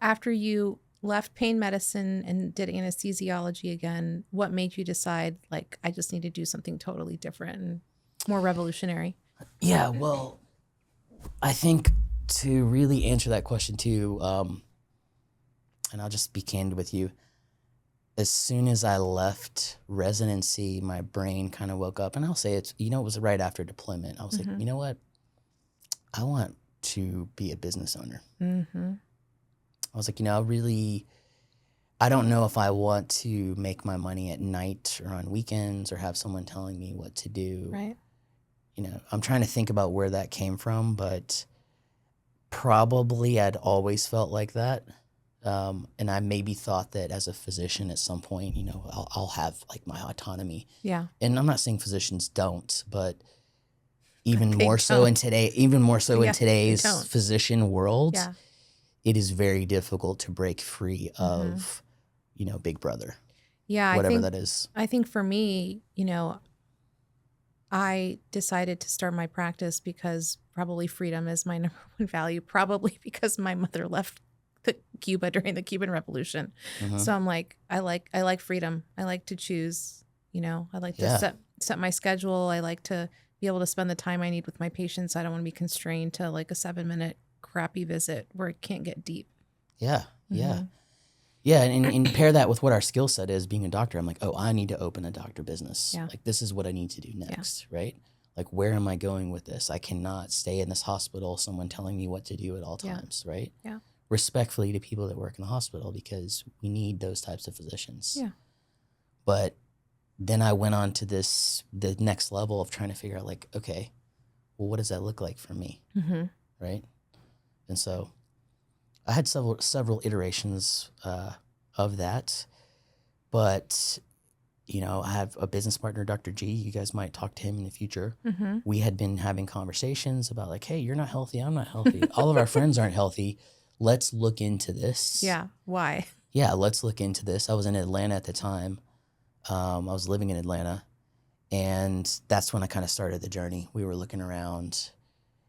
after you left pain medicine and did anesthesiology again, what made you decide, like, I just need to do something totally different and more revolutionary? Yeah, well, I think to really answer that question too, and I'll just be candid with you, as soon as I left residency, my brain kind of woke up, and I'll say it was right after deployment. I was like, you know what? I want to be a business owner. Mm-hmm. I was like, I don't know if I want to make my money at night or on weekends or have someone telling me what to do. Right. I'm trying to think about where that came from, but probably I'd always felt like that. And I maybe thought that as a physician at some point, I'll have like my autonomy. Yeah. And I'm not saying physicians don't, but even They more so in don't. today's physician world, Yeah. it is very difficult to break free of, Big Brother. Yeah. Whatever that is. I think for me, I decided to start my practice because probably freedom is my number one value, probably because my mother left Cuba during the Cuban Revolution. Mhm. So I'm like, I like freedom. I like to choose, I like to set my schedule. I like to be able to spend the time I need with my patients. I don't want to be constrained to like a 7-minute crappy visit where it can't get deep. Yeah. Yeah. Mm-hmm. Yeah. And pair that with what our skill set is being a doctor. I'm like, oh, I need to open a doctor business. Yeah. Like, this is what I need to do next. Right. Like, where am I going with this? I cannot stay in this hospital, someone telling me what to do at all times. Right. Yeah. Respectfully to people that work in the hospital, because we need those types of physicians. Yeah. But then I went on to the next level of trying to figure out, like, okay, well, what does that look like for me? Mm-hmm. Right. And so I had several iterations of that, but I have a business partner, Dr. G. You guys might talk to him in the future. Mm-hmm. We had been having conversations about like, hey, you're not healthy, I'm not healthy. All of our friends aren't healthy. Let's look into this. Yeah. Why? Yeah, let's look into this. I was in Atlanta at the time. I was living in Atlanta, and that's when I kind of started the journey. We were looking around.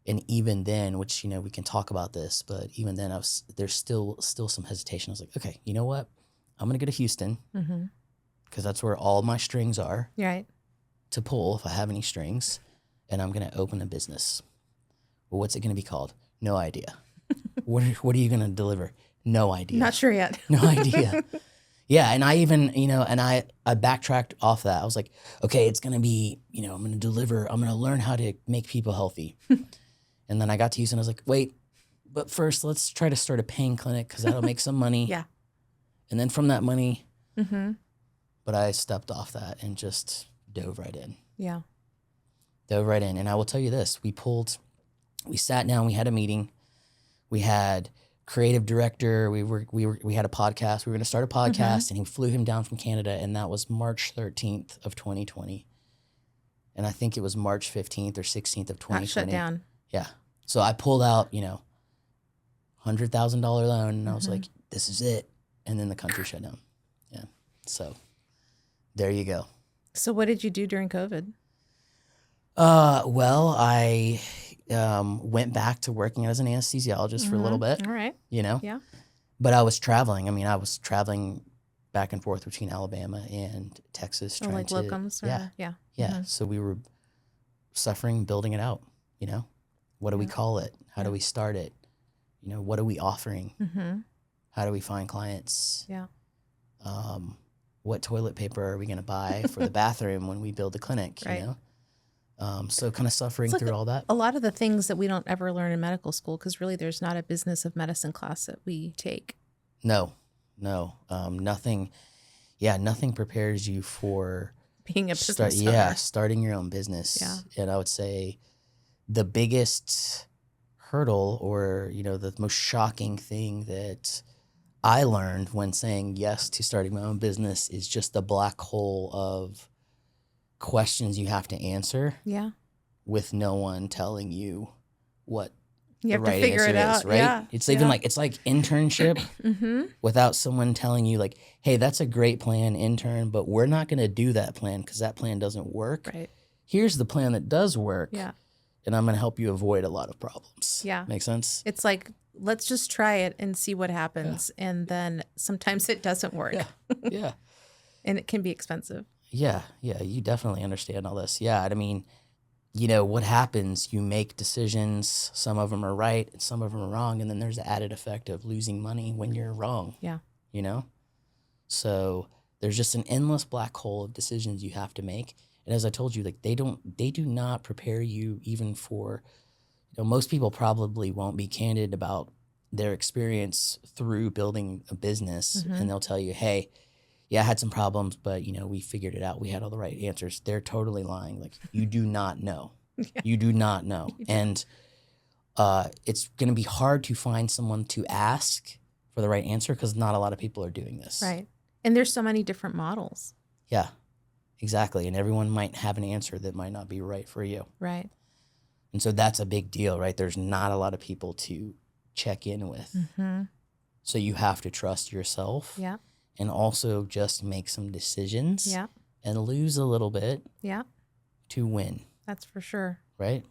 And even then, which, we can talk about this, but even then there's still some hesitation. I was like, okay, you know what? I'm going to go to Houston because that's where all my strings are to pull if I have any strings. And I'm going to open a business. Well, what's it going to be called? No idea. What are you going to deliver? No idea. Not sure yet. No idea. Yeah. And I even, and I backtracked off that. I was like, okay, it's going to be, I'm going to learn how to make people healthy. And then I got to Houston. I was like, wait, but first let's try to start a pain clinic because that'll make some money. Yeah. And then from that money, but I stepped off that and just dove right in. Yeah. Dove right in. And I will tell you this, we sat down, we had a meeting, we had creative director, we had a podcast, we were going to start a podcast, and he flew him down from Canada, and that was March 13th of 2020. And I think it was March 15th or 16th of 2020. Got shut down. Yeah. So I pulled out, $100,000 loan, and I was like, this is it. And then the country shut down. Yeah. So there you go. So what did you do during COVID? Well, I went back to working as an anesthesiologist for a little bit. All right. Yeah. But I was traveling. I mean, I was traveling back and forth between Alabama and Texas. Or like locums? Or, yeah. Yeah. So we were suffering, building it out, What do we call it? How do we start it? What are we offering? How do we find clients? Yeah. What toilet paper are we going to buy for the bathroom when we build the clinic? Right. So kind of suffering through all that. A lot of the things that we don't ever learn in medical school, because really there's not a business of medicine class that we take. No. Nothing. Yeah. Nothing prepares you for being a business owner. Yeah. Starting your own business. Yeah. And I would say the biggest hurdle or, the most shocking thing that I learned when saying yes to starting my own business is just the black hole of questions you have to answer. Yeah. With no one telling you what you have the right to figure answer it out. is, right? Yeah. It's even like internship Mm-hmm. without someone telling you like, hey, that's a great plan, intern, but we're not going to do that plan because that plan doesn't work. Right. Here's the plan that does work. Yeah. And I'm going to help you avoid a lot of problems. Yeah. Make sense? It's like let's just try it and see what happens. Yeah. And then sometimes it doesn't work. Yeah. Yeah. And it can be expensive. Yeah. Yeah. You definitely understand all this. Yeah. I mean, what happens, you make decisions, some of them are right, and some of them are wrong. And then there's the added effect of losing money when you're wrong. Yeah. So there's just an endless black hole of decisions you have to make. And as I told you, like they do not prepare you even for, most people probably won't be candid about their experience through building a business. Mm-hmm. And they'll tell you, hey, yeah, I had some problems, but we figured it out. We had all the right answers. They're totally lying. Like you do not know. Yeah. You do not know. And it's going to be hard to find someone to ask for the right answer because not a lot of people are doing this. Right. And there's so many different models. Yeah, exactly. And everyone might have an answer that might not be right for you. Right. And so that's a big deal, right? There's not a lot of people to check in with. Mm-hmm. So you have to trust yourself. Yeah. And also just make some decisions. Yeah. And lose a little bit. Yeah. To win. That's for sure. Right?